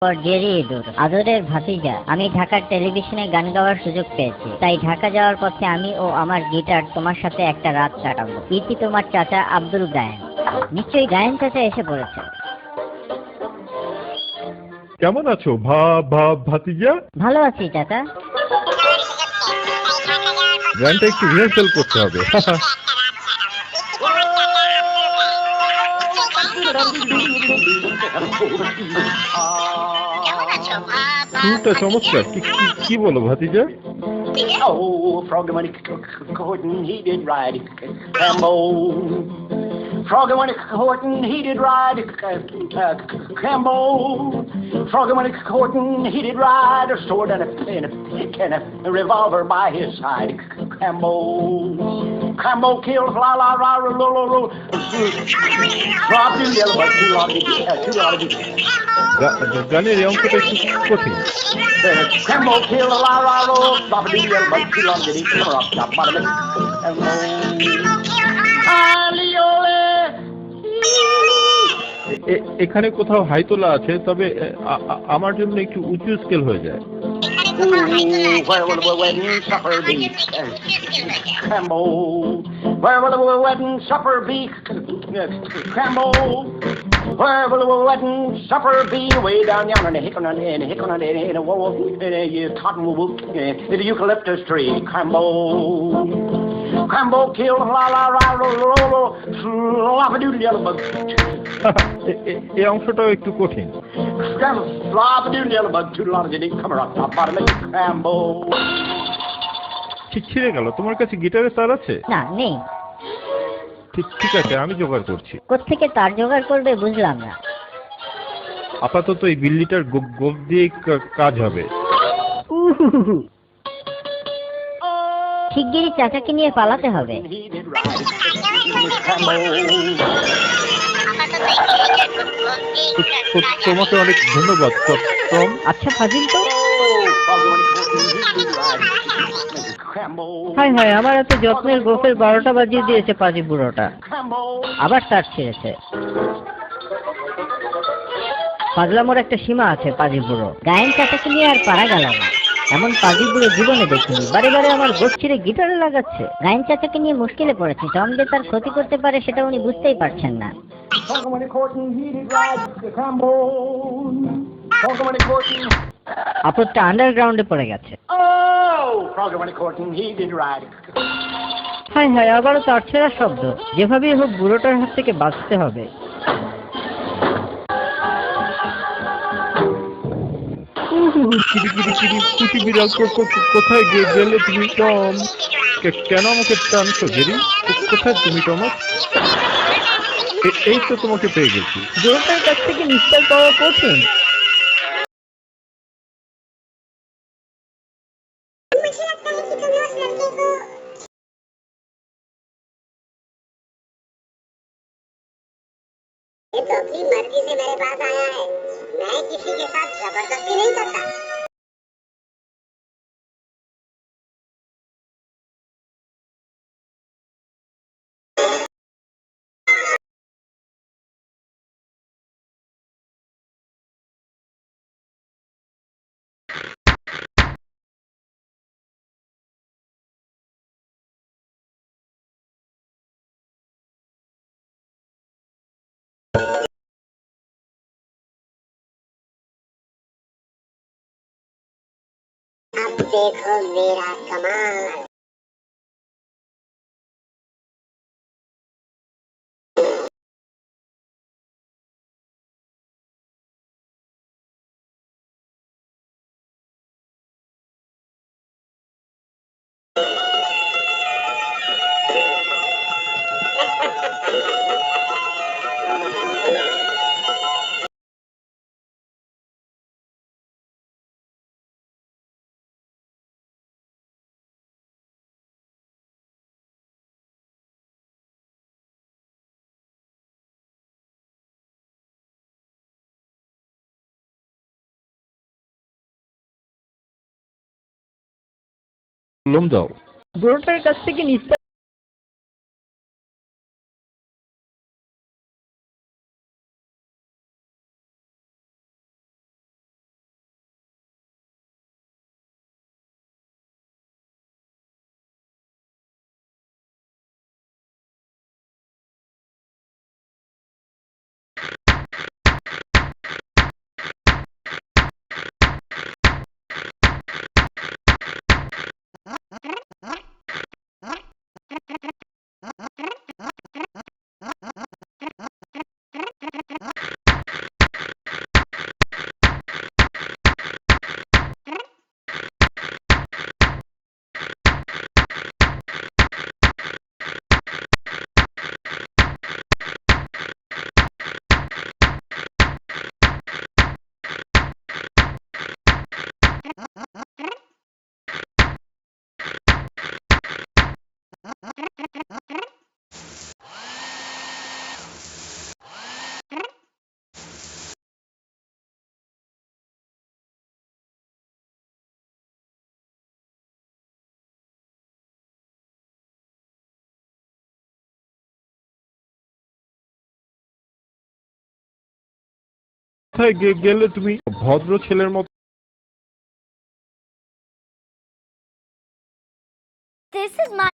Jerry ইঁদুর, আদরের ভাতিজা, আমি ঢাকার টেলিভিশনে গান গাওয়ার সুযোগ পেয়েছি, তাই ঢাকা যাওয়ার পথে আমি ও আমার গিটার তোমার সাথে একটা রাত কাটাবো। ইতি তোমার চাচা আব্দুল গায়েন। নিশ্চয়ই গায়েন চাচা এসে পড়েছে। কেমন আছো ভাতিজা? ভালো আছি চাচা। গানটা একটু রিহার্সাল করতে হবে। শুরুটা চমৎকার। কি বলো ভাতিজা? Oh, frog when Horton, he did ride Cambo. Frog when Horton, he did ride Cambo. Frog when Horton, he did ride a sword and a revolver by his side. Cambo kills la la la lo lo lo. Drop to yellow but too long to গানের এই অঙ্কটা একটু কঠিন। Cambo kill la la lo. Drop to yellow but too long to come up top bottom. এখানে কোথাও হাইতোলা আছে, তবে আমার জন্য একটু উঁচু স্কেল হয়ে যায়। Where will the wedding supper be? Cambo. Where will the wedding supper be? Cambo. Where will the wedding supper be? Way down yonder in the hick on a cottonwood, in the eucalyptus tree. Cambo. Cambo killed la la la lo lo lo flop a doodle yellow bug. এই অংশটাও একটু কঠিন। Flop a doodle yellow bug. Toodle on the come around top bottom of Cambo. ঠিক ছিঁড়ে গেল। তোমার কাছে গিটারের তার আছে? না, নেই। ঠিক আছে, আমি জোগাড় করছি। কোত্থেকে তার জোগাড় করবে বুঝলাম না। আপাতত এই বিল্লিটার গোপ দিয়ে কাজ হবে। শিগগিরই চাচাকে নিয়ে পালাতে হবে। তোমাকে অনেক ধন্যবাদ টম। আচ্ছা ফাজিল তো। হায় হায়, আমার এত যত্নের গোফের 12টা বাজিয়ে দিয়েছে পাজি বুড়োটা। আবার তার ছেড়েছে। পাগলামোর একটা সীমা আছে পাজি বুড়ো। গায়েন চাচাকে নিয়ে আর পারা গেল না। এমন পাজি বুড়ো জীবনে দেখিনি। বারে বারে আমার গোছ ছিঁড়ে গিটারে লাগাচ্ছে। গায়েন চাচাকে নিয়ে মুশকিলে পড়েছে। টম যে তার ক্ষতি করতে পারে সেটা উনি বুঝতেই পারছেন না। আপদটা আন্ডারগ্রাউন্ডে পড়ে গেছে। হায় হায়, আবারও তার ছেঁড়ার শব্দ। যেভাবেই হোক বুড়োটার হাত থেকে বাঁচতে হবে। কোথায় গেলে তুমি টম? কেন আমাকে টানছো জেরি? কোথায় তুমি টমাস? এই তো তোমাকে পেয়ে গেছি। বুড়োটার কাছ থেকে নিস্তার পাওয়া কঠিন। ये तो अपनी मर्जी से मेरे पास आया है। मैं किसी के साथ जबरदस्ती नहीं करता। अब देखो मेरा कमाल। লোম দাও। বুড়োটার কাছ থেকে নিস্তার কোথায় গেলে তুমি? ভদ্র ছেলের মতো This is my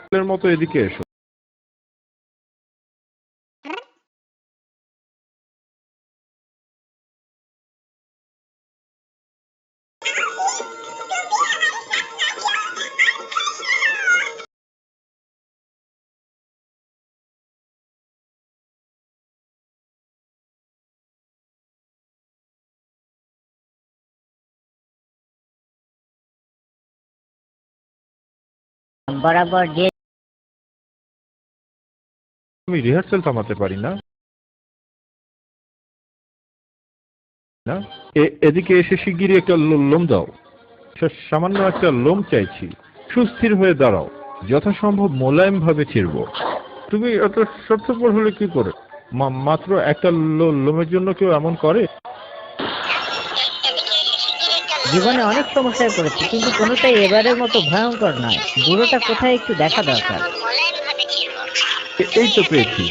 ছেলের মতো এদিকে এসো। বরাবর যে আমি রিহার্সেল থামাতে পারি না। না, এদিকে এসে শিগগিরই একটা লোম দাও। সামান্য একটা লোম চাইছি। সুস্থির হয়ে দাঁড়াও, যথাসম্ভব মোলায়েম ভাবে ছিড়ব। তুমি এত স্বার্থপর হলে কি করে? মাত্র একটা লোমের জন্য কেউ এমন করে? জীবনে অনেক সমস্যায় পড়েছি, কিন্তু কোনোটাই এবারের মতো ভয়ঙ্কর নয়। বুড়োটা কোথায় একটু দেখা দরকার। এই তো পেয়েছি।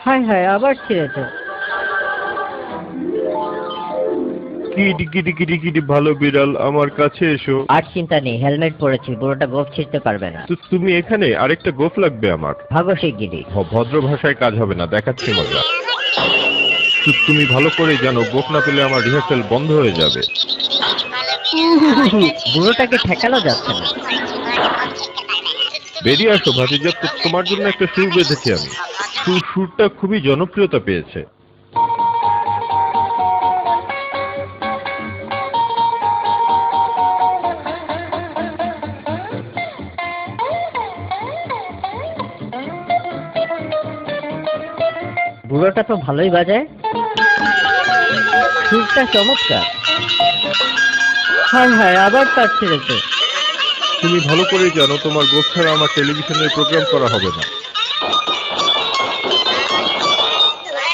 হায় হায়, আবার ছিঁড়েছে। কিটি কিটি কিটি কিটি, ভালো বিড়াল, আমার কাছে এসো। আর চিন্তা নেই, হেলমেট পরেছি, বুড়োটা গোফ ছিঁড়তে পারবে না। তুমি এখানে? আরেকটা গোফ লাগবে আমার। ভাগো শিগগিরি। ভদ্র ভাষায় কাজ হবে না, দেখাচ্ছি মজা। তুমি ভালো করেই জানো, গোফ না পেলে আমার রিহার্সেল বন্ধ হয়ে যাবে। বুড়োটাকে ঠেকানো যাচ্ছে না। বেরিয়ে আসো ভাতিজা, তোমার জন্য একটা সুর বেঁধেছি আমি। সুরটা খুবই জনপ্রিয়তা পেয়েছে। বুড়োটা তো ভালোই বাজায়, সুরটা চমৎকার। হায় হায়, আবার তার ছিঁড়েছে। তুমি ভালো করেই জানো, তোমার গোফ ছাড়া আমার টেলিভিশনের প্রোগ্রাম করা হবে না।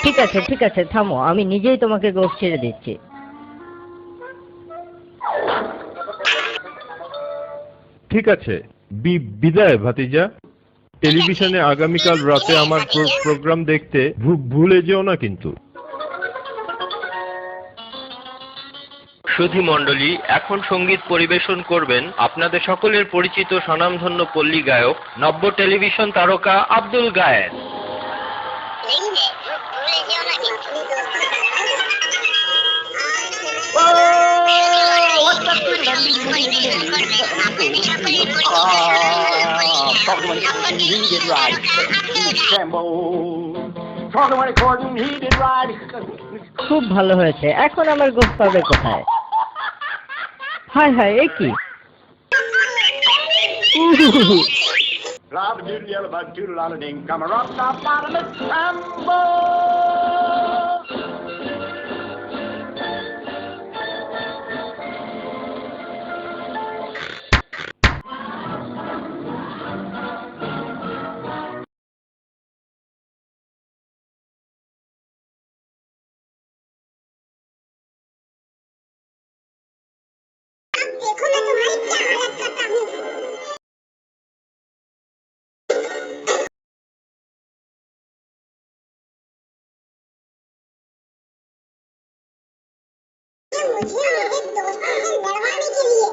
ঠিক আছে, থামো, আমি নিজেই তোমাকে গোফ ছেড়ে দিচ্ছি। ঠিক আছে, বিদায় ভাতিজা। টেলিভিশনে আগামীকাল রাতে আমার প্রোগ্রাম দেখতে ভুলে যেও না কিন্তু। সুধী মণ্ডলী, এখন সঙ্গীত পরিবেশন করবেন আপনাদের সকলের পরিচিত স্বনামধন্য পল্লী গায়ক, নব্য টেলিভিশন তারকা আব্দুল গায়েদ। খুব ভালো হয়েছে, এখন আমার গোফ পাবে কোথায়? হায় হায়, এ কি? देखो मैं तुम्हारी क्या हालत करता हूँ। मुझे मेरे दोस्तों से लड़वाने के लिए